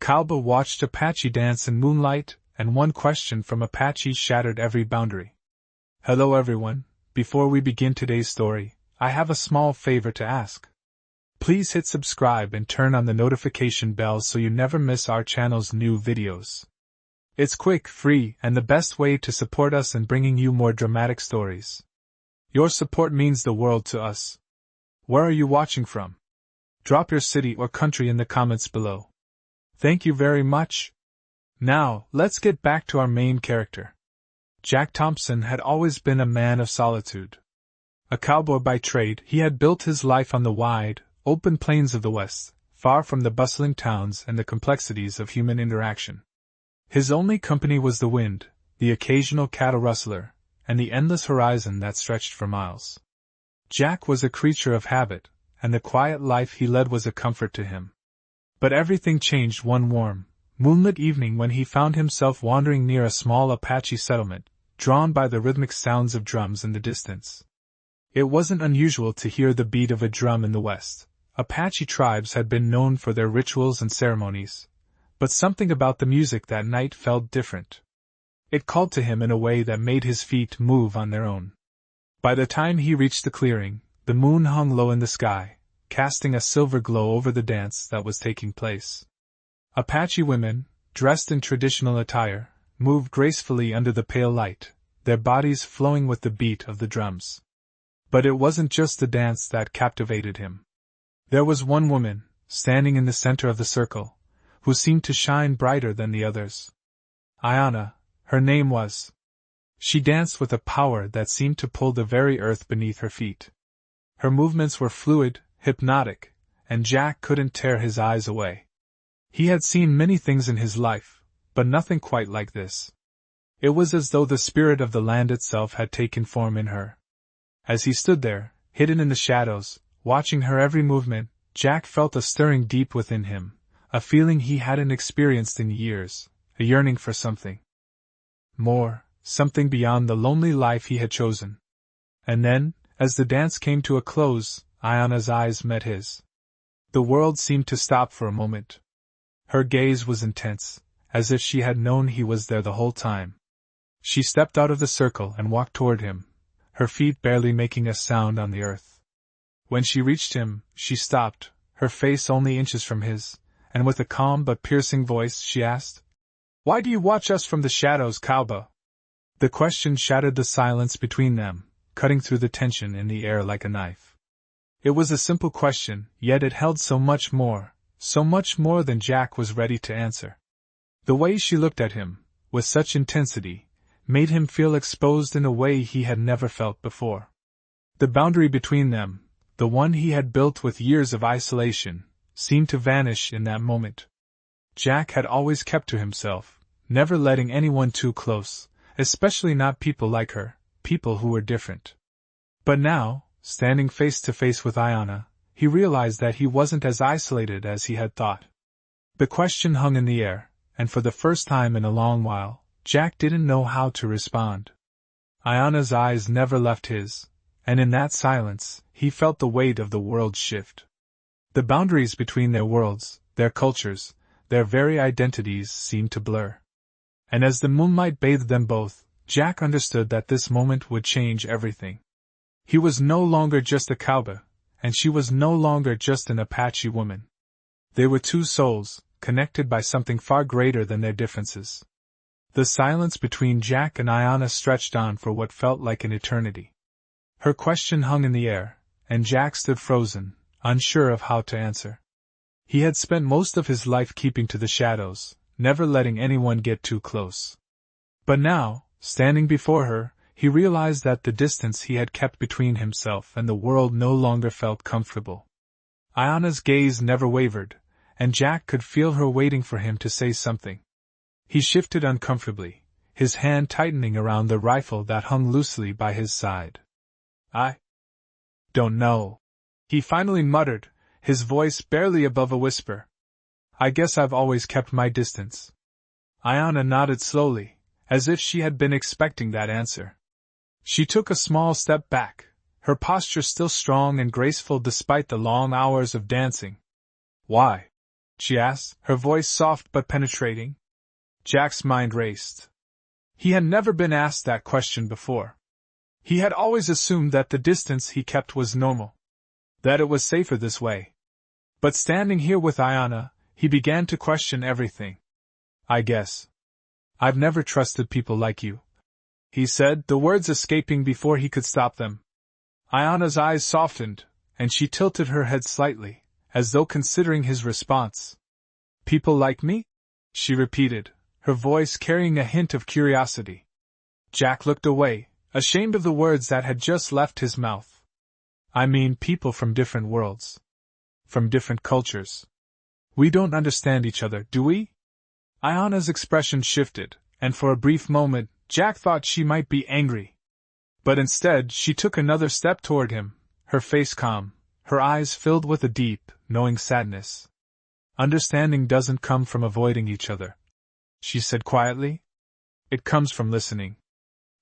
Cowboy watched Apache dance in moonlight, and one question from Apache shattered every boundary. Hello everyone, before we begin today's story, I have a small favor to ask. Please hit subscribe and turn on the notification bell so you never miss our channel's new videos. It's quick, free, and the best way to support us in bringing you more dramatic stories. Your support means the world to us. Where are you watching from? Drop your city or country in the comments below. Thank you very much. Now, let's get back to our main character. Jack Thompson had always been a man of solitude. A cowboy by trade, he had built his life on the wide, open plains of the West, far from the bustling towns and the complexities of human interaction. His only company was the wind, the occasional cattle rustler, and the endless horizon that stretched for miles. Jack was a creature of habit, and the quiet life he led was a comfort to him. But everything changed one warm, moonlit evening when he found himself wandering near a small Apache settlement, drawn by the rhythmic sounds of drums in the distance. It wasn't unusual to hear the beat of a drum in the West. Apache tribes had been known for their rituals and ceremonies, but something about the music that night felt different. It called to him in a way that made his feet move on their own. By the time he reached the clearing, the moon hung low in the sky, casting a silver glow over the dance that was taking place. Apache women, dressed in traditional attire, moved gracefully under the pale light, their bodies flowing with the beat of the drums. But it wasn't just the dance that captivated him. There was one woman, standing in the center of the circle, who seemed to shine brighter than the others. Ayanna, her name was. She danced with a power that seemed to pull the very earth beneath her feet. Her movements were fluid, hypnotic, and Jack couldn't tear his eyes away. He had seen many things in his life, but nothing quite like this. It was as though the spirit of the land itself had taken form in her. As he stood there, hidden in the shadows, watching her every movement, Jack felt a stirring deep within him, a feeling he hadn't experienced in years, a yearning for something more, something beyond the lonely life he had chosen. And then, as the dance came to a close, Ayanna's eyes met his. The world seemed to stop for a moment. Her gaze was intense, as if she had known he was there the whole time. She stepped out of the circle and walked toward him, her feet barely making a sound on the earth. When she reached him, she stopped, her face only inches from his, and with a calm but piercing voice she asked, "Why do you watch us from the shadows, Cowboy?" The question shattered the silence between them, cutting through the tension in the air like a knife. It was a simple question, yet it held so much more than Jack was ready to answer. The way she looked at him, with such intensity, made him feel exposed in a way he had never felt before. The boundary between them, the one he had built with years of isolation, seemed to vanish in that moment. Jack had always kept to himself, never letting anyone too close, especially not people like her, people who were different. But now, standing face to face with Ayanna, he realized that he wasn't as isolated as he had thought. The question hung in the air, and for the first time in a long while, Jack didn't know how to respond. Ayanna's eyes never left his, and in that silence, he felt the weight of the world shift. The boundaries between their worlds, their cultures, their very identities seemed to blur. And as the moonlight bathed them both, Jack understood that this moment would change everything. He was no longer just a cowboy, and she was no longer just an Apache woman. They were two souls, connected by something far greater than their differences. The silence between Jack and Ayanna stretched on for what felt like an eternity. Her question hung in the air, and Jack stood frozen, unsure of how to answer. He had spent most of his life keeping to the shadows, never letting anyone get too close. But now, standing before her, he realized that the distance he had kept between himself and the world no longer felt comfortable. Ayanna's gaze never wavered, and Jack could feel her waiting for him to say something. He shifted uncomfortably, his hand tightening around the rifle that hung loosely by his side. "I don't know," he finally muttered, his voice barely above a whisper. "I guess I've always kept my distance." Ayanna nodded slowly, as if she had been expecting that answer. She took a small step back, her posture still strong and graceful despite the long hours of dancing. "Why?" she asked, her voice soft but penetrating. Jack's mind raced. He had never been asked that question before. He had always assumed that the distance he kept was normal, that it was safer this way. But standing here with Ayana, he began to question everything. I guess I've never trusted people like you, he said, the words escaping before he could stop them. Ayana's eyes softened, and she tilted her head slightly, as though considering his response. People like me? She repeated, her voice carrying a hint of curiosity. Jack looked away, ashamed of the words that had just left his mouth. I mean people from different worlds. From different cultures. We don't understand each other, do we? Ayana's expression shifted, and for a brief moment, Jack thought she might be angry. But instead, she took another step toward him, her face calm, her eyes filled with a deep, knowing sadness. Understanding doesn't come from avoiding each other, she said quietly. It comes from listening.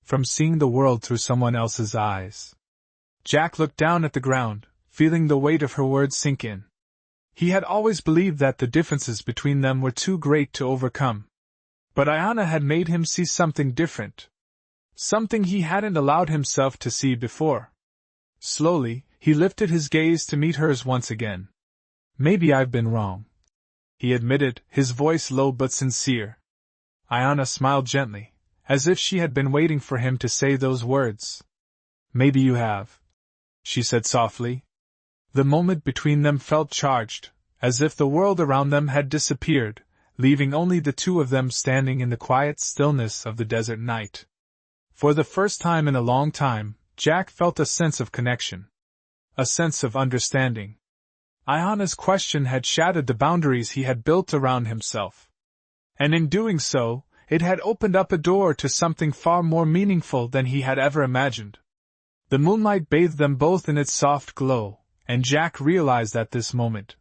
From seeing the world through someone else's eyes. Jack looked down at the ground, feeling the weight of her words sink in. He had always believed that the differences between them were too great to overcome. But Ayana had made him see something different. Something he hadn't allowed himself to see before. Slowly, he lifted his gaze to meet hers once again. Maybe I've been wrong, he admitted, his voice low but sincere. Ayana smiled gently, as if she had been waiting for him to say those words. Maybe you have, she said softly. The moment between them felt charged, as if the world around them had disappeared, leaving only the two of them standing in the quiet stillness of the desert night. For the first time in a long time, Jack felt a sense of connection. A sense of understanding. Ayana's question had shattered the boundaries he had built around himself. And in doing so, it had opened up a door to something far more meaningful than he had ever imagined. The moonlight bathed them both in its soft glow, and Jack realized at this moment,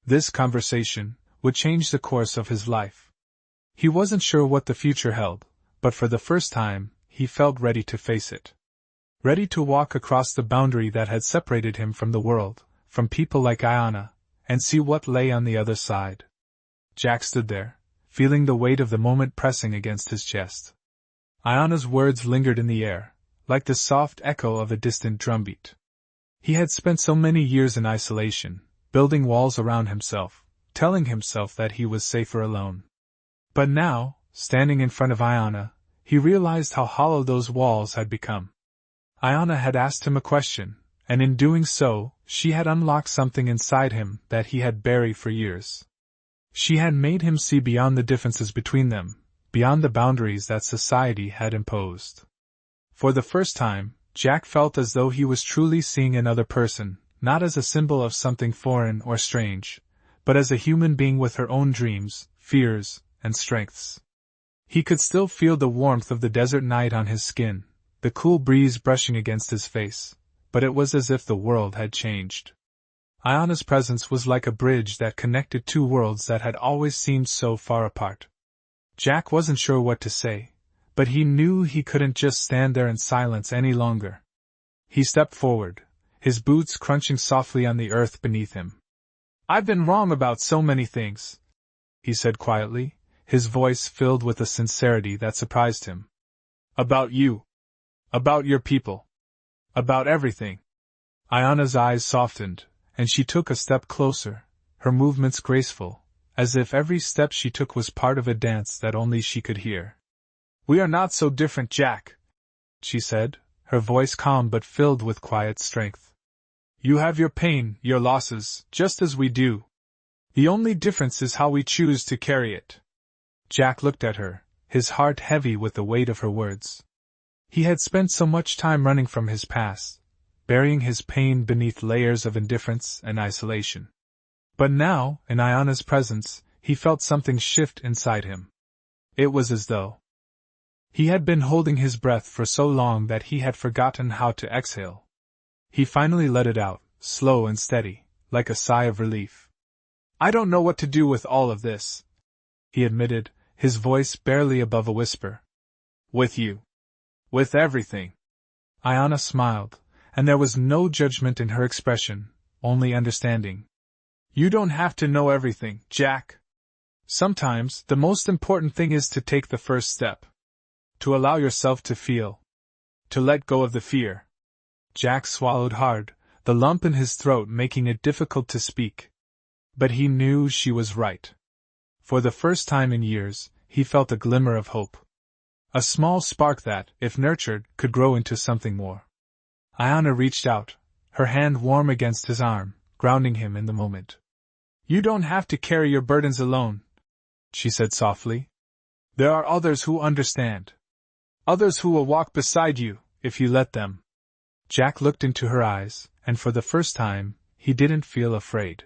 this conversation would change the course of his life. He wasn't sure what the future held, but for the first time, he felt ready to face it. Ready to walk across the boundary that had separated him from the world, from people like Ayana, and see what lay on the other side. Jack stood there, feeling the weight of the moment pressing against his chest. Ayana's words lingered in the air, like the soft echo of a distant drumbeat. He had spent so many years in isolation, building walls around himself, telling himself that he was safer alone. But now, standing in front of Ayana, he realized how hollow those walls had become. Ayana had asked him a question, and in doing so, she had unlocked something inside him that he had buried for years. She had made him see beyond the differences between them, beyond the boundaries that society had imposed. For the first time, Jack felt as though he was truly seeing another person, not as a symbol of something foreign or strange, but as a human being with her own dreams, fears, and strengths. He could still feel the warmth of the desert night on his skin, the cool breeze brushing against his face, but it was as if the world had changed. Ayana's presence was like a bridge that connected two worlds that had always seemed so far apart. Jack wasn't sure what to say, but he knew he couldn't just stand there in silence any longer. He stepped forward, his boots crunching softly on the earth beneath him. I've been wrong about so many things, he said quietly, his voice filled with a sincerity that surprised him. About you. About your people. About everything. Ayana's eyes softened, and she took a step closer, her movements graceful, as if every step she took was part of a dance that only she could hear. We are not so different, Jack, she said, her voice calm but filled with quiet strength. You have your pain, your losses, just as we do. The only difference is how we choose to carry it. Jack looked at her, his heart heavy with the weight of her words. He had spent so much time running from his past, burying his pain beneath layers of indifference and isolation. But now, in Ayana's presence, he felt something shift inside him. It was as though he had been holding his breath for so long that he had forgotten how to exhale. He finally let it out, slow and steady, like a sigh of relief. I don't know what to do with all of this, he admitted, his voice barely above a whisper. With you. With everything. Ayana smiled, and there was no judgment in her expression, only understanding. You don't have to know everything, Jack. Sometimes, the most important thing is to take the first step. To allow yourself to feel. To let go of the fear. Jack swallowed hard, the lump in his throat making it difficult to speak. But he knew she was right. For the first time in years, he felt a glimmer of hope. A small spark that, if nurtured, could grow into something more. Ayanna reached out, her hand warm against his arm, grounding him in the moment. You don't have to carry your burdens alone, she said softly. There are others who understand. Others who will walk beside you, if you let them. Jack looked into her eyes, and for the first time, he didn't feel afraid.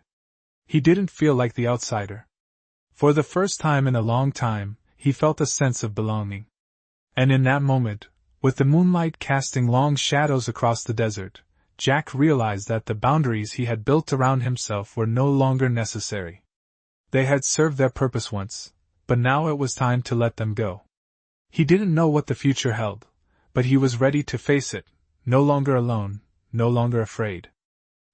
He didn't feel like the outsider. For the first time in a long time, he felt a sense of belonging. And in that moment, with the moonlight casting long shadows across the desert, Jack realized that the boundaries he had built around himself were no longer necessary. They had served their purpose once, but now it was time to let them go. He didn't know what the future held, but he was ready to face it, no longer alone, no longer afraid.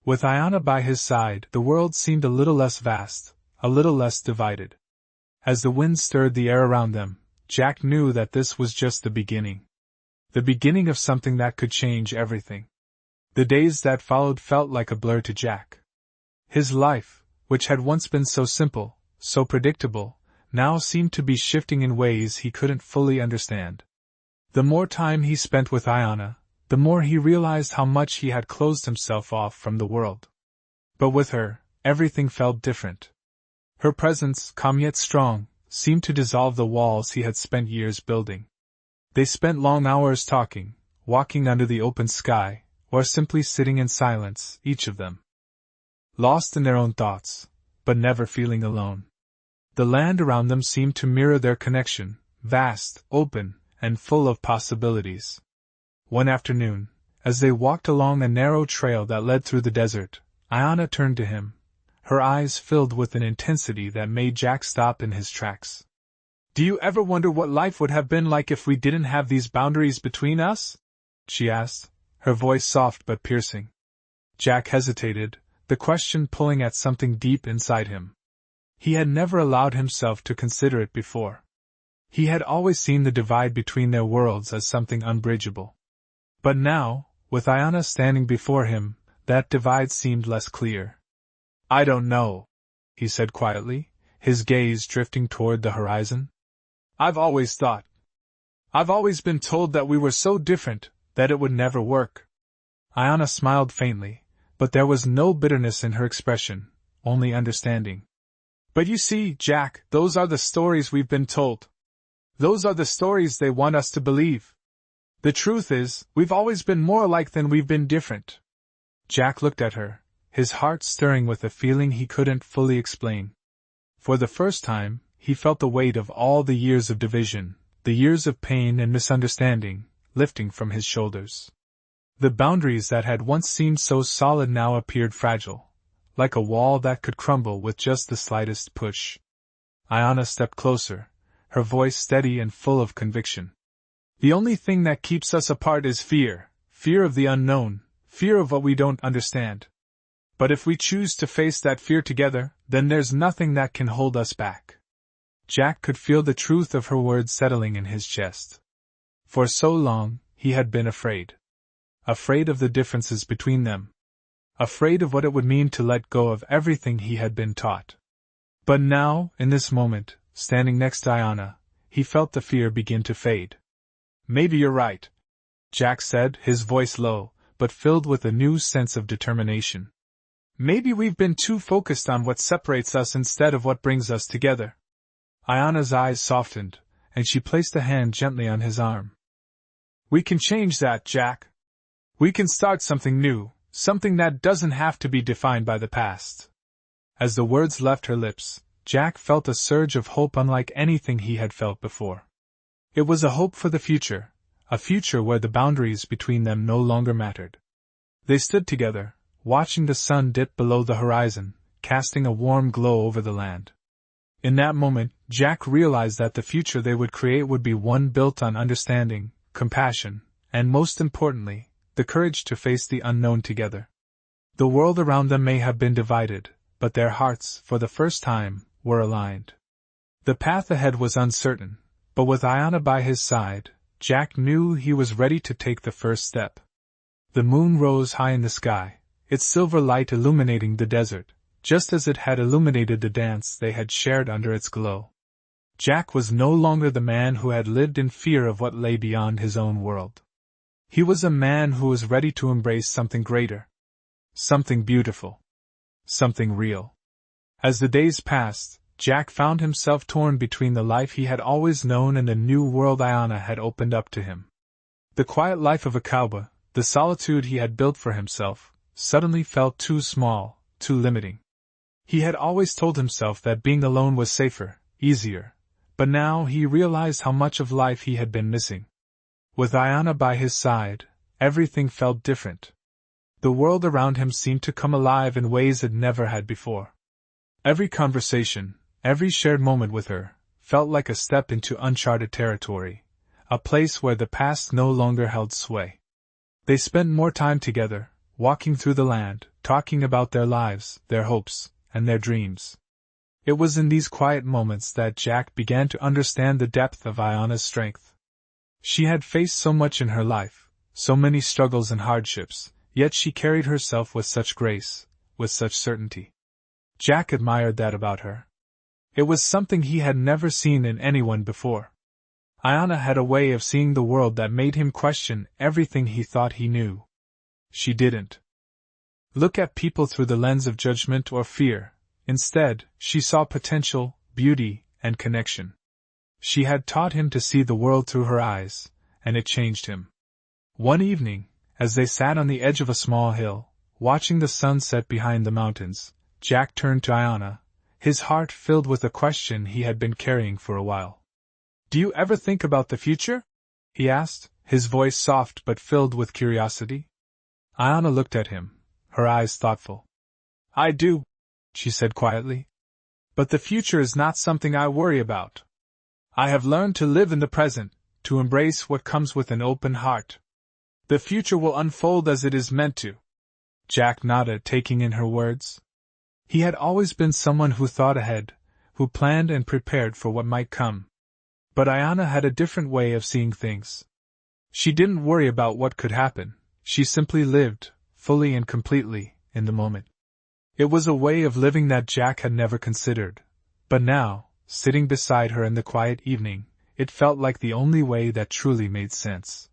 With Ayanna by his side, the world seemed a little less vast, a little less divided. As the wind stirred the air around them, Jack knew that this was just the beginning. The beginning of something that could change everything. The days that followed felt like a blur to Jack. His life, which had once been so simple, so predictable, now seemed to be shifting in ways he couldn't fully understand. The more time he spent with Ayanna, the more he realized how much he had closed himself off from the world. But with her, everything felt different. Her presence, calm yet strong, seemed to dissolve the walls he had spent years building. They spent long hours talking, walking under the open sky, or simply sitting in silence, each of them. Lost in their own thoughts, but never feeling alone. The land around them seemed to mirror their connection, vast, open, and full of possibilities. One afternoon, as they walked along a narrow trail that led through the desert, Ayanna turned to him, her eyes filled with an intensity that made Jack stop in his tracks. Do you ever wonder what life would have been like if we didn't have these boundaries between us? She asked, her voice soft but piercing. Jack hesitated, the question pulling at something deep inside him. He had never allowed himself to consider it before. He had always seen the divide between their worlds as something unbridgeable. But now, with Ayanna standing before him, that divide seemed less clear. I don't know, he said quietly, his gaze drifting toward the horizon. I've always been told that we were so different, that it would never work. Ayanna smiled faintly, but there was no bitterness in her expression, only understanding. But you see, Jack, those are the stories we've been told. Those are the stories they want us to believe. The truth is, we've always been more alike than we've been different. Jack looked at her, his heart stirring with a feeling he couldn't fully explain. For the first time, he felt the weight of all the years of division, the years of pain and misunderstanding, lifting from his shoulders. The boundaries that had once seemed so solid now appeared fragile, like a wall that could crumble with just the slightest push. Ayanna stepped closer, her voice steady and full of conviction. The only thing that keeps us apart is fear, fear of the unknown, fear of what we don't understand. But if we choose to face that fear together, then there's nothing that can hold us back. Jack could feel the truth of her words settling in his chest. For so long, he had been afraid. Afraid of the differences between them. Afraid of what it would mean to let go of everything he had been taught. But now, in this moment, standing next to Ayanna, he felt the fear begin to fade. Maybe you're right, Jack said, his voice low, but filled with a new sense of determination. Maybe we've been too focused on what separates us instead of what brings us together. Ayanna's eyes softened, and she placed a hand gently on his arm. We can change that, Jack. We can start something new, something that doesn't have to be defined by the past. As the words left her lips, Jack felt a surge of hope unlike anything he had felt before. It was a hope for the future, a future where the boundaries between them no longer mattered. They stood together, watching the sun dip below the horizon, casting a warm glow over the land. In that moment, Jack realized that the future they would create would be one built on understanding, compassion, and most importantly, the courage to face the unknown together. The world around them may have been divided, but their hearts, for the first time, were aligned. The path ahead was uncertain, but with Ayanna by his side, Jack knew he was ready to take the first step. The moon rose high in the sky, its silver light illuminating the desert, just as it had illuminated the dance they had shared under its glow. Jack was no longer the man who had lived in fear of what lay beyond his own world. He was a man who was ready to embrace something greater. Something beautiful. Something real. As the days passed, Jack found himself torn between the life he had always known and the new world Ayanna had opened up to him. The quiet life of a cowboy, the solitude he had built for himself, suddenly felt too small, too limiting. He had always told himself that being alone was safer, easier, but now he realized how much of life he had been missing. With Ayanna by his side, everything felt different. The world around him seemed to come alive in ways it never had before. Every conversation, every shared moment with her, felt like a step into uncharted territory, a place where the past no longer held sway. They spent more time together, walking through the land, talking about their lives, their hopes, and their dreams. It was in these quiet moments that Jack began to understand the depth of Ayanna's strength. She had faced so much in her life, so many struggles and hardships, yet she carried herself with such grace, with such certainty. Jack admired that about her. It was something he had never seen in anyone before. Ayanna had a way of seeing the world that made him question everything he thought he knew. She didn't look at people through the lens of judgment or fear. Instead, she saw potential, beauty, and connection. She had taught him to see the world through her eyes, and it changed him. One evening, as they sat on the edge of a small hill, watching the sun set behind the mountains, Jack turned to Ayanna, his heart filled with a question he had been carrying for a while. "Do you ever think about the future?" he asked, his voice soft but filled with curiosity. Ayanna looked at him, her eyes thoughtful. "I do," she said quietly. "But the future is not something I worry about. I have learned to live in the present, to embrace what comes with an open heart. The future will unfold as it is meant to." Jack nodded, taking in her words. He had always been someone who thought ahead, who planned and prepared for what might come. But Ayanna had a different way of seeing things. She didn't worry about what could happen, she simply lived, fully and completely, in the moment. It was a way of living that Jack had never considered, but now, sitting beside her in the quiet evening, it felt like the only way that truly made sense.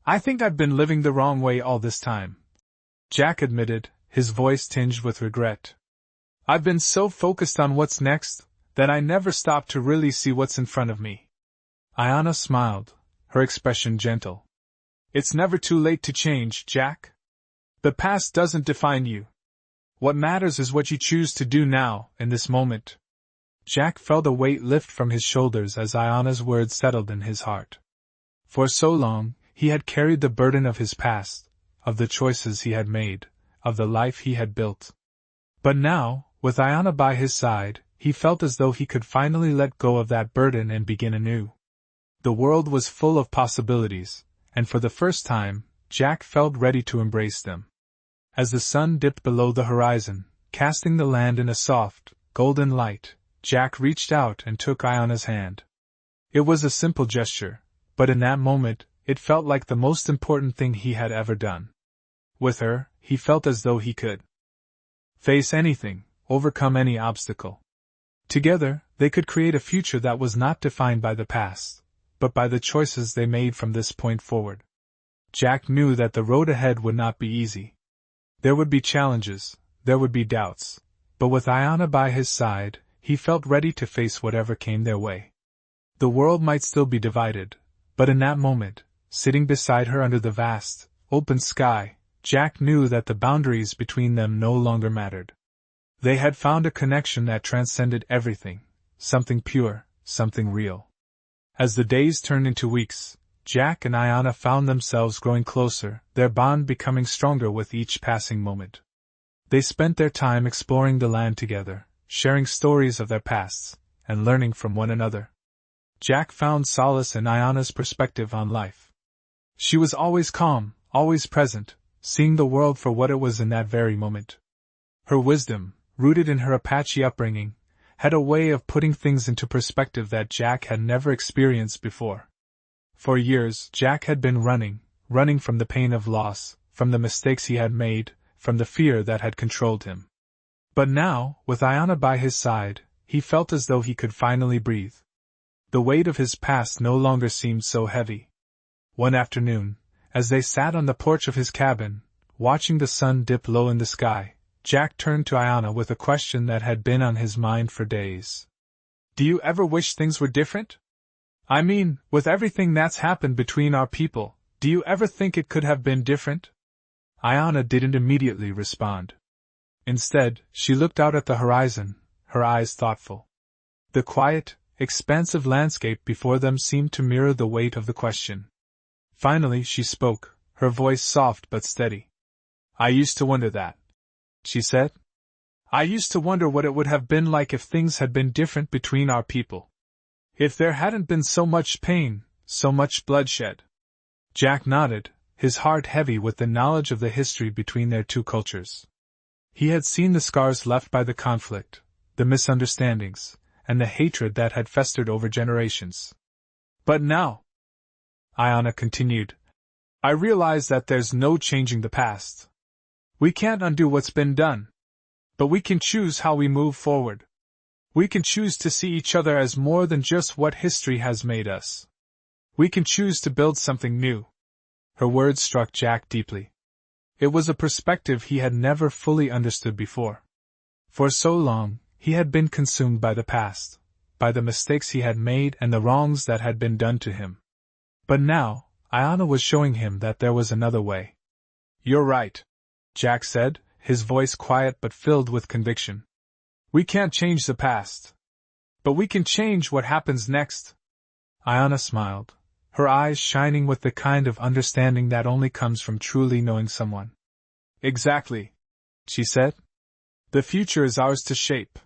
"I think I've been living the wrong way all this time," Jack admitted, his voice tinged with regret. "I've been so focused on what's next, that I never stopped to really see what's in front of me." Ayanna smiled, her expression gentle. "It's never too late to change, Jack. The past doesn't define you. What matters is what you choose to do now, in this moment." Jack felt a weight lift from his shoulders as Ayanna's words settled in his heart. For so long, he had carried the burden of his past, of the choices he had made, of the life he had built. But now, with Ayanna by his side, he felt as though he could finally let go of that burden and begin anew. The world was full of possibilities, and for the first time, Jack felt ready to embrace them. As the sun dipped below the horizon, casting the land in a soft, golden light, Jack reached out and took Ayanna's hand. It was a simple gesture, but in that moment, it felt like the most important thing he had ever done. With her, he felt as though he could face anything, overcome any obstacle. Together, they could create a future that was not defined by the past, but by the choices they made from this point forward. Jack knew that the road ahead would not be easy. There would be challenges, there would be doubts, but with Ayanna by his side, he felt ready to face whatever came their way. The world might still be divided, but in that moment, sitting beside her under the vast, open sky, Jack knew that the boundaries between them no longer mattered. They had found a connection that transcended everything, something pure, something real. As the days turned into weeks, Jack and Ayanna found themselves growing closer, their bond becoming stronger with each passing moment. They spent their time exploring the land together, sharing stories of their pasts, and learning from one another. Jack found solace in Ayanna's perspective on life. She was always calm, always present, seeing the world for what it was in that very moment. Her wisdom, rooted in her Apache upbringing, had a way of putting things into perspective that Jack had never experienced before. For years, Jack had been running from the pain of loss, from the mistakes he had made, from the fear that had controlled him. But now, with Ayana by his side, he felt as though he could finally breathe. The weight of his past no longer seemed so heavy. One afternoon, as they sat on the porch of his cabin, watching the sun dip low in the sky, Jack turned to Ayana with a question that had been on his mind for days. "Do you ever wish things were different? I mean, with everything that's happened between our people, do you ever think it could have been different?" Ayana didn't immediately respond. Instead, she looked out at the horizon, her eyes thoughtful. The quiet, expansive landscape before them seemed to mirror the weight of the question. Finally she spoke, her voice soft but steady. "I used to wonder that," she said. "I used to wonder what it would have been like if things had been different between our people. If there hadn't been so much pain, so much bloodshed." Jack nodded, his heart heavy with the knowledge of the history between their two cultures. He had seen the scars left by the conflict, the misunderstandings, and the hatred that had festered over generations. "But now," Ayana continued, "I realize that there's no changing the past. We can't undo what's been done. But we can choose how we move forward. We can choose to see each other as more than just what history has made us. We can choose to build something new." Her words struck Jack deeply. It was a perspective he had never fully understood before. For so long, he had been consumed by the past, by the mistakes he had made and the wrongs that had been done to him. But now, Ayana was showing him that there was another way. "You're right," Jack said, his voice quiet but filled with conviction. "We can't change the past. But we can change what happens next." Ayana smiled, her eyes shining with the kind of understanding that only comes from truly knowing someone. "Exactly," she said. "The future is ours to shape.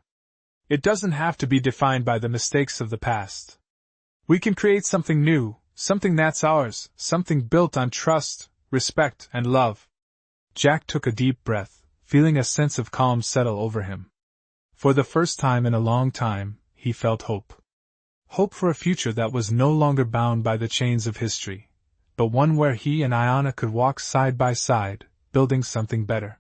It doesn't have to be defined by the mistakes of the past. We can create something new, something that's ours, something built on trust, respect, and love." Jack took a deep breath, feeling a sense of calm settle over him. For the first time in a long time, he felt hope. Hope for a future that was no longer bound by the chains of history, but one where he and Ayana could walk side by side, building something better.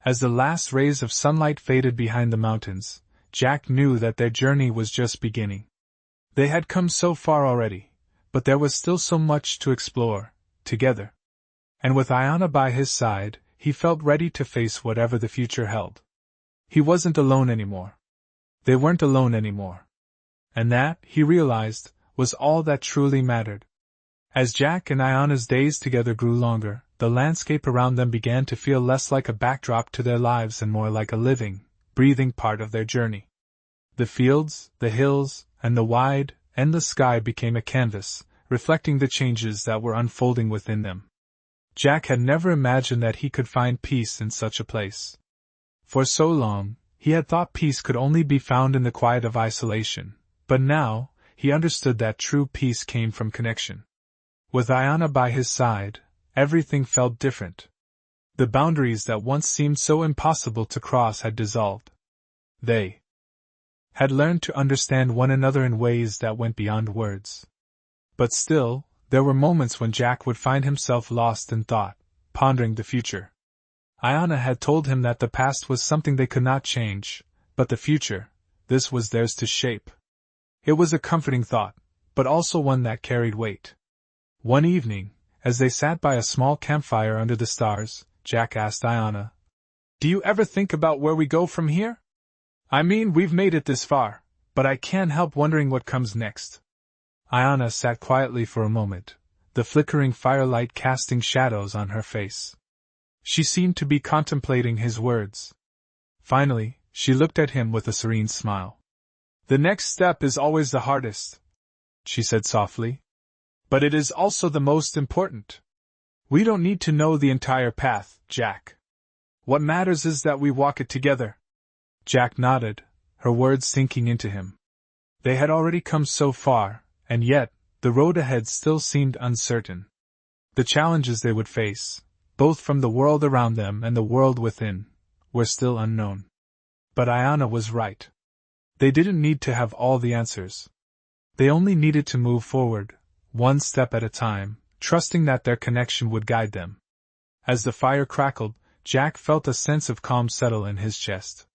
As the last rays of sunlight faded behind the mountains, Jack knew that their journey was just beginning. They had come so far already, but there was still so much to explore, together. And with Ayana by his side, he felt ready to face whatever the future held. He wasn't alone anymore. They weren't alone anymore. And that, he realized, was all that truly mattered. As Jack and Ayana's days together grew longer, the landscape around them began to feel less like a backdrop to their lives and more like a living, breathing part of their journey. The fields, the hills, and the wide, endless sky became a canvas, reflecting the changes that were unfolding within them. Jack had never imagined that he could find peace in such a place. For so long, he had thought peace could only be found in the quiet of isolation, but now, he understood that true peace came from connection. With Ayana by his side, everything felt different. The boundaries that once seemed so impossible to cross had dissolved. They had learned to understand one another in ways that went beyond words. But still, there were moments when Jack would find himself lost in thought, pondering the future. Ayana had told him that the past was something they could not change, but the future, this was theirs to shape. It was a comforting thought, but also one that carried weight. One evening, as they sat by a small campfire under the stars, Jack asked Ayana, "Do you ever think about where we go from here? I mean, we've made it this far, but I can't help wondering what comes next." Ayana sat quietly for a moment, the flickering firelight casting shadows on her face. She seemed to be contemplating his words. Finally, she looked at him with a serene smile. "The next step is always the hardest," she said softly. "But it is also the most important. We don't need to know the entire path, Jack. What matters is that we walk it together." Jack nodded, her words sinking into him. They had already come so far, and yet, the road ahead still seemed uncertain. The challenges they would face, both from the world around them and the world within, were still unknown. But Ayanna was right. They didn't need to have all the answers. They only needed to move forward, one step at a time, trusting that their connection would guide them. As the fire crackled, Jack felt a sense of calm settle in his chest.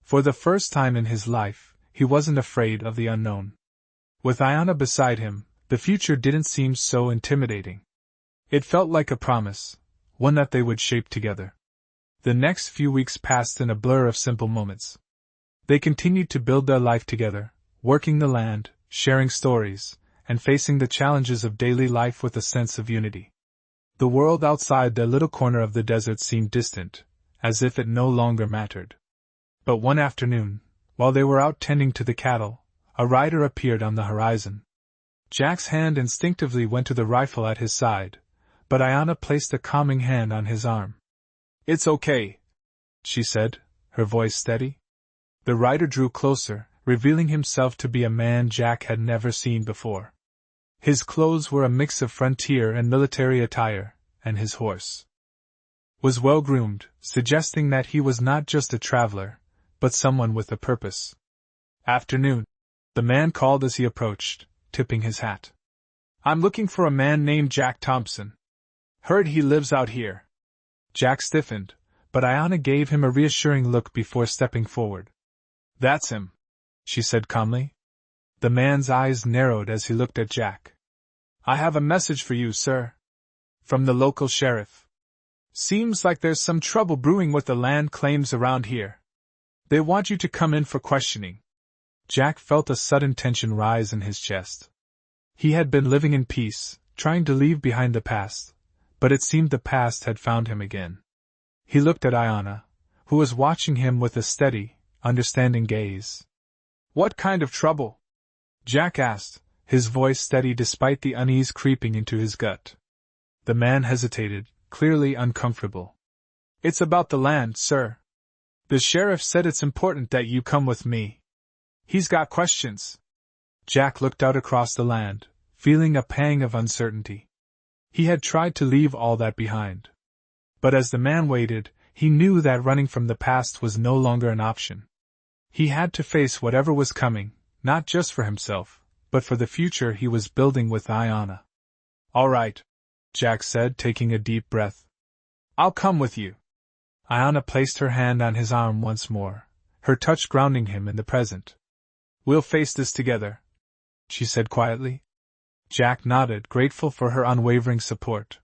For the first time in his life, he wasn't afraid of the unknown. With Ayanna beside him, the future didn't seem so intimidating. It felt like a promise, one that they would shape together. The next few weeks passed in a blur of simple moments. They continued to build their life together, working the land, sharing stories, and facing the challenges of daily life with a sense of unity. The world outside their little corner of the desert seemed distant, as if it no longer mattered. But one afternoon, while they were out tending to the cattle, a rider appeared on the horizon. Jack's hand instinctively went to the rifle at his side, but Ayanna placed a calming hand on his arm. "It's okay," she said, her voice steady. The rider drew closer, revealing himself to be a man Jack had never seen before. His clothes were a mix of frontier and military attire, and his horse was well-groomed, suggesting that he was not just a traveler, but someone with a purpose. "Afternoon," the man called as he approached, tipping his hat. "I'm looking for a man named Jack Thompson. Heard he lives out here." Jack stiffened, but Ayanna gave him a reassuring look before stepping forward. "That's him," she said calmly. The man's eyes narrowed as he looked at Jack. "I have a message for you, sir. From the local sheriff. Seems like there's some trouble brewing with the land claims around here. They want you to come in for questioning." Jack felt a sudden tension rise in his chest. He had been living in peace, trying to leave behind the past, but it seemed the past had found him again. He looked at Ayanna, who was watching him with a steady, understanding gaze. "What kind of trouble?" Jack asked, his voice steady despite the unease creeping into his gut. The man hesitated, clearly uncomfortable. "It's about the land, sir. The sheriff said it's important that you come with me. He's got questions." Jack looked out across the land, feeling a pang of uncertainty. He had tried to leave all that behind. But as the man waited, he knew that running from the past was no longer an option. He had to face whatever was coming, not just for himself, but for the future he was building with Ayanna. "All right," Jack said, taking a deep breath. "I'll come with you." Ayanna placed her hand on his arm once more, her touch grounding him in the present. "We'll face this together," she said quietly. Jack nodded, grateful for her unwavering support.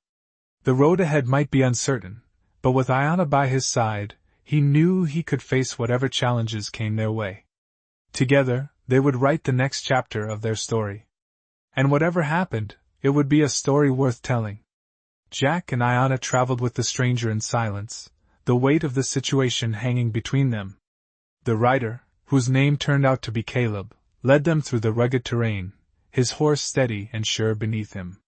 The road ahead might be uncertain, but with Ayanna by his side, he knew he could face whatever challenges came their way. Together, they would write the next chapter of their story. And whatever happened, it would be a story worth telling. Jack and Ayanna traveled with the stranger in silence, the weight of the situation hanging between them. The rider, whose name turned out to be Caleb, led them through the rugged terrain, his horse steady and sure beneath him.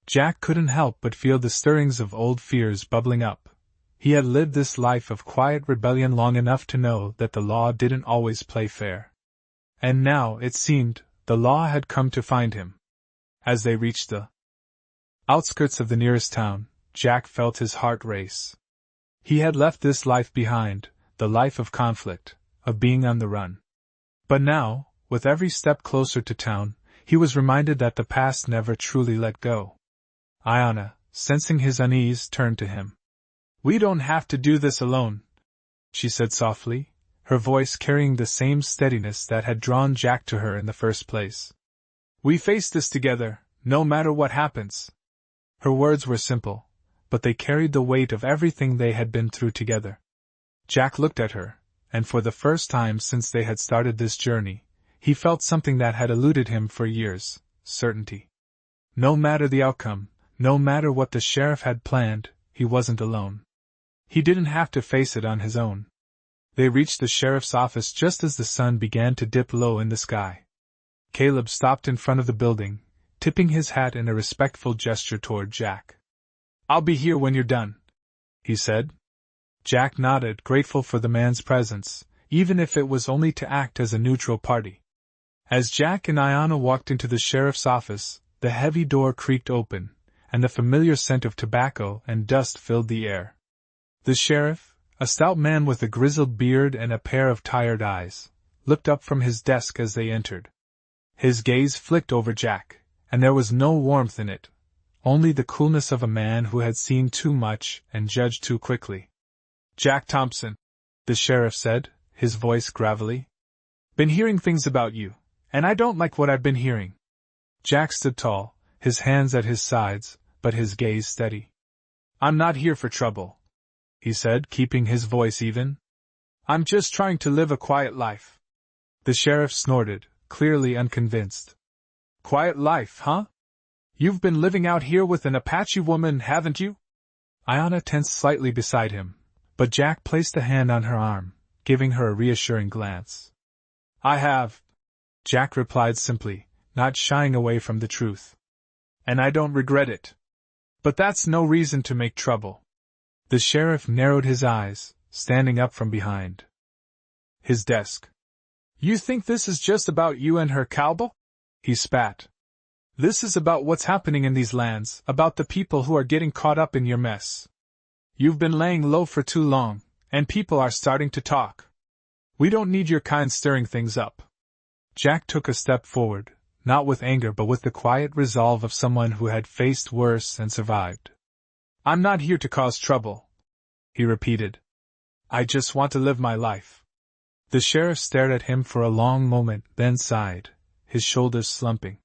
Jack couldn't help but feel the stirrings of old fears bubbling up. He had lived this life of quiet rebellion long enough to know that the law didn't always play fair. And now, it seemed, the law had come to find him. As they reached the outskirts of the nearest town, Jack felt his heart race. He had left this life behind, the life of conflict, of being on the run. But now, with every step closer to town, he was reminded that the past never truly let go. Ayanna, sensing his unease, turned to him. "We don't have to do this alone," she said softly, her voice carrying the same steadiness that had drawn Jack to her in the first place. "We face this together, no matter what happens." Her words were simple, but they carried the weight of everything they had been through together. Jack looked at her, and for the first time since they had started this journey, he felt something that had eluded him for years: certainty. No matter the outcome, no matter what the sheriff had planned, he wasn't alone. He didn't have to face it on his own. They reached the sheriff's office just as the sun began to dip low in the sky. Caleb stopped in front of the building, tipping his hat in a respectful gesture toward Jack. "I'll be here when you're done," he said. Jack nodded, grateful for the man's presence, even if it was only to act as a neutral party. As Jack and Ayanna walked into the sheriff's office, the heavy door creaked open, and the familiar scent of tobacco and dust filled the air. The sheriff, a stout man with a grizzled beard and a pair of tired eyes, looked up from his desk as they entered. His gaze flicked over Jack, and there was no warmth in it, only the coolness of a man who had seen too much and judged too quickly. "Jack Thompson," the sheriff said, his voice gravelly. "Been hearing things about you, and I don't like what I've been hearing." Jack stood tall, his hands at his sides, but his gaze steady. "I'm not here for trouble," he said, keeping his voice even. "I'm just trying to live a quiet life." The sheriff snorted, clearly unconvinced. "Quiet life, huh? You've been living out here with an Apache woman, haven't you?" Ayanna tensed slightly beside him, but Jack placed a hand on her arm, giving her a reassuring glance. "I have," Jack replied simply, not shying away from the truth. "And I don't regret it. But that's no reason to make trouble." The sheriff narrowed his eyes, standing up from behind his desk. "You think this is just about you and her, Cowboy?" he spat. "This is about what's happening in these lands, about the people who are getting caught up in your mess. You've been laying low for too long, and people are starting to talk. We don't need your kind stirring things up." Jack took a step forward, not with anger but with the quiet resolve of someone who had faced worse and survived. "I'm not here to cause trouble," he repeated. "I just want to live my life." The sheriff stared at him for a long moment, then sighed, his shoulders slumping.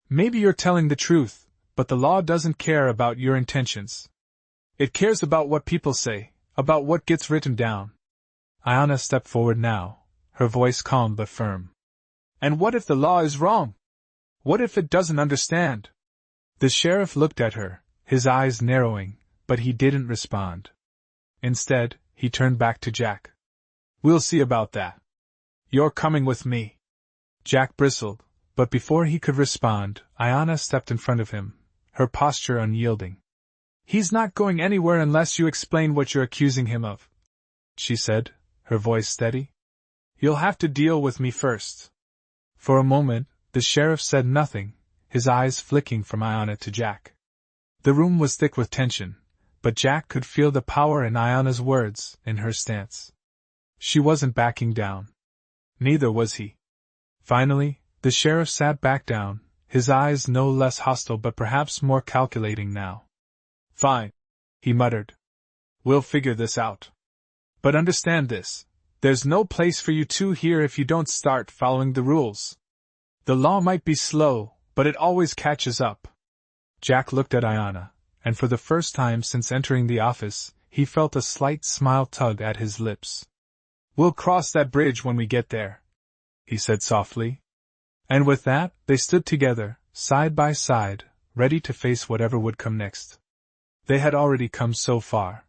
"Maybe you're telling the truth, but the law doesn't care about your intentions. It cares about what people say, about what gets written down." Ayanna stepped forward now, her voice calm but firm. "And what if the law is wrong? What if it doesn't understand?" The sheriff looked at her, his eyes narrowing, but he didn't respond. Instead, he turned back to Jack. "We'll see about that. You're coming with me." Jack bristled, but before he could respond, Ayanna stepped in front of him, her posture unyielding. "He's not going anywhere unless you explain what you're accusing him of," she said, her voice steady. "You'll have to deal with me first." For a moment, the sheriff said nothing, his eyes flicking from Ayanna to Jack. The room was thick with tension, but Jack could feel the power in Ayanna's words, in her stance. She wasn't backing down. Neither was he. Finally, the sheriff sat back down, his eyes no less hostile but perhaps more calculating now. "Fine," he muttered. "We'll figure this out. But understand this, there's no place for you two here if you don't start following the rules. The law might be slow, but it always catches up." Jack looked at Ayanna, and for the first time since entering the office, he felt a slight smile tug at his lips. "We'll cross that bridge when we get there," he said softly. And with that, they stood together, side by side, ready to face whatever would come next. They had already come so far.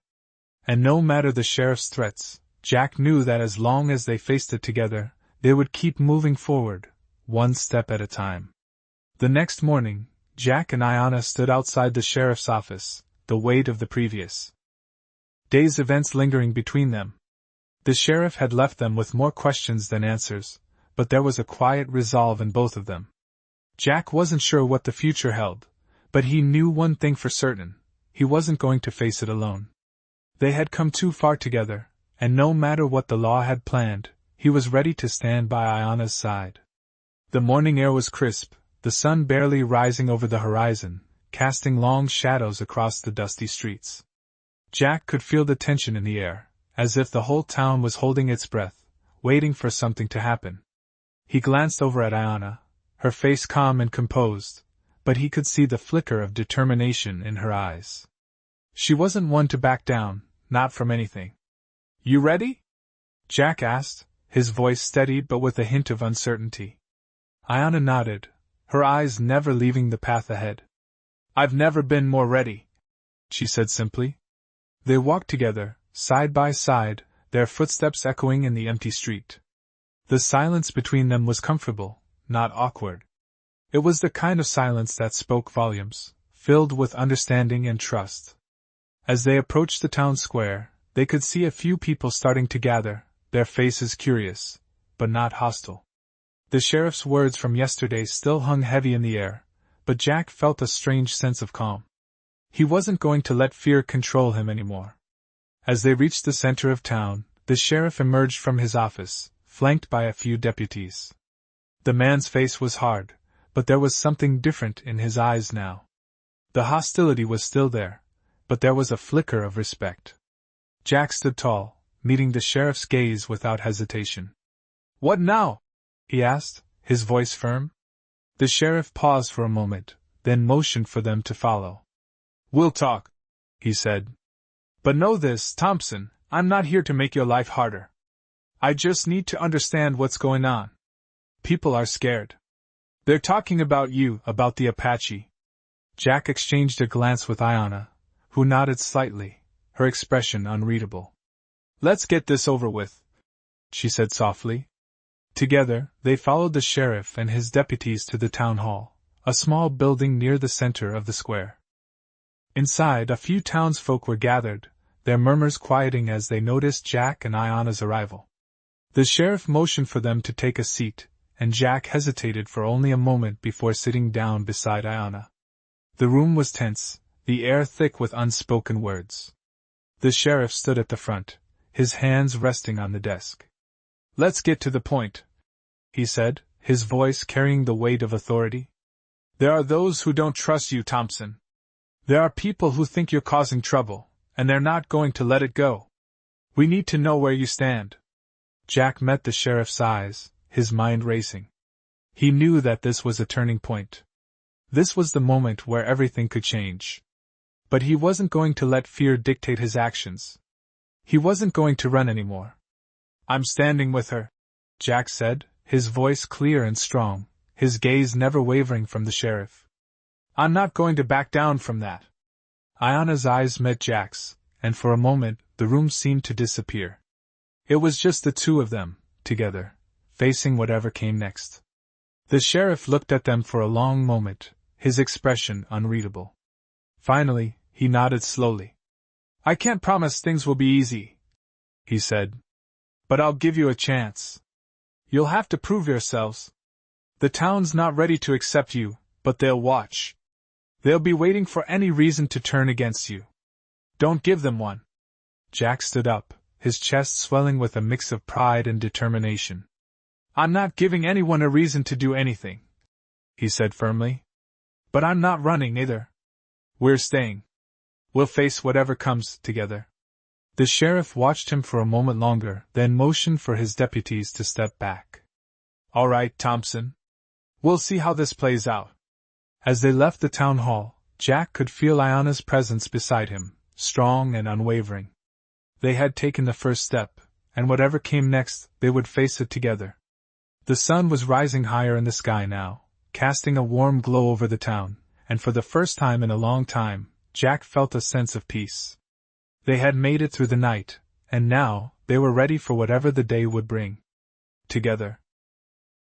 And no matter the sheriff's threats, Jack knew that as long as they faced it together, they would keep moving forward, one step at a time. The next morning, Jack and Ayanna stood outside the sheriff's office, the weight of the previous day's events lingering between them. The sheriff had left them with more questions than answers, but there was a quiet resolve in both of them. Jack wasn't sure what the future held, but he knew one thing for certain: he wasn't going to face it alone. They had come too far together, and no matter what the law had planned, he was ready to stand by Ayanna's side. The morning air was crisp, the sun barely rising over the horizon, casting long shadows across the dusty streets. Jack could feel the tension in the air, as if the whole town was holding its breath, waiting for something to happen. He glanced over at Ayanna, her face calm and composed, but he could see the flicker of determination in her eyes. She wasn't one to back down, not from anything. "You ready?" Jack asked, his voice steady but with a hint of uncertainty. Ayanna nodded, her eyes never leaving the path ahead. "I've never been more ready," she said simply. They walked together, side by side, their footsteps echoing in the empty street. The silence between them was comfortable, not awkward. It was the kind of silence that spoke volumes, filled with understanding and trust. As they approached the town square, they could see a few people starting to gather, their faces curious, but not hostile. The sheriff's words from yesterday still hung heavy in the air, but Jack felt a strange sense of calm. He wasn't going to let fear control him anymore. As they reached the center of town, the sheriff emerged from his office, flanked by a few deputies. The man's face was hard, but there was something different in his eyes now. The hostility was still there, but there was a flicker of respect. Jack stood tall, meeting the sheriff's gaze without hesitation. "What now?" he asked, his voice firm. The sheriff paused for a moment, then motioned for them to follow. "We'll talk," he said. "But know this, Thompson, I'm not here to make your life harder. I just need to understand what's going on. People are scared. They're talking about you, about the Apache." Jack exchanged a glance with Ayanna, who nodded slightly, her expression unreadable. "Let's get this over with," she said softly. Together, they followed the sheriff and his deputies to the town hall, a small building near the center of the square. Inside, a few townsfolk were gathered, their murmurs quieting as they noticed Jack and Ayanna's arrival. The sheriff motioned for them to take a seat, and Jack hesitated for only a moment before sitting down beside Ayanna. The room was tense, the air thick with unspoken words. The sheriff stood at the front, his hands resting on the desk. "Let's get to the point," he said, his voice carrying the weight of authority. "There are those who don't trust you, Thompson. There are people who think you're causing trouble, and they're not going to let it go. We need to know where you stand." Jack met the sheriff's eyes, his mind racing. He knew that this was a turning point. This was the moment where everything could change. But he wasn't going to let fear dictate his actions. He wasn't going to run anymore. "I'm standing with her," Jack said, his voice clear and strong, his gaze never wavering from the sheriff. "I'm not going to back down from that." Ayanna's eyes met Jack's, and for a moment the room seemed to disappear. It was just the two of them, together, facing whatever came next. The sheriff looked at them for a long moment, his expression unreadable. Finally, he nodded slowly. "I can't promise things will be easy," he said. "But I'll give you a chance. You'll have to prove yourselves. The town's not ready to accept you, but they'll watch. They'll be waiting for any reason to turn against you. Don't give them one." Jack stood up, his chest swelling with a mix of pride and determination. "I'm not giving anyone a reason to do anything," he said firmly. "But I'm not running either. We're staying. We'll face whatever comes, together." The sheriff watched him for a moment longer, then motioned for his deputies to step back. "All right, Thompson. We'll see how this plays out." As they left the town hall, Jack could feel Ayanna's presence beside him, strong and unwavering. They had taken the first step, and whatever came next, they would face it together. The sun was rising higher in the sky now, casting a warm glow over the town, and for the first time in a long time, Jack felt a sense of peace. They had made it through the night, and now, they were ready for whatever the day would bring. Together.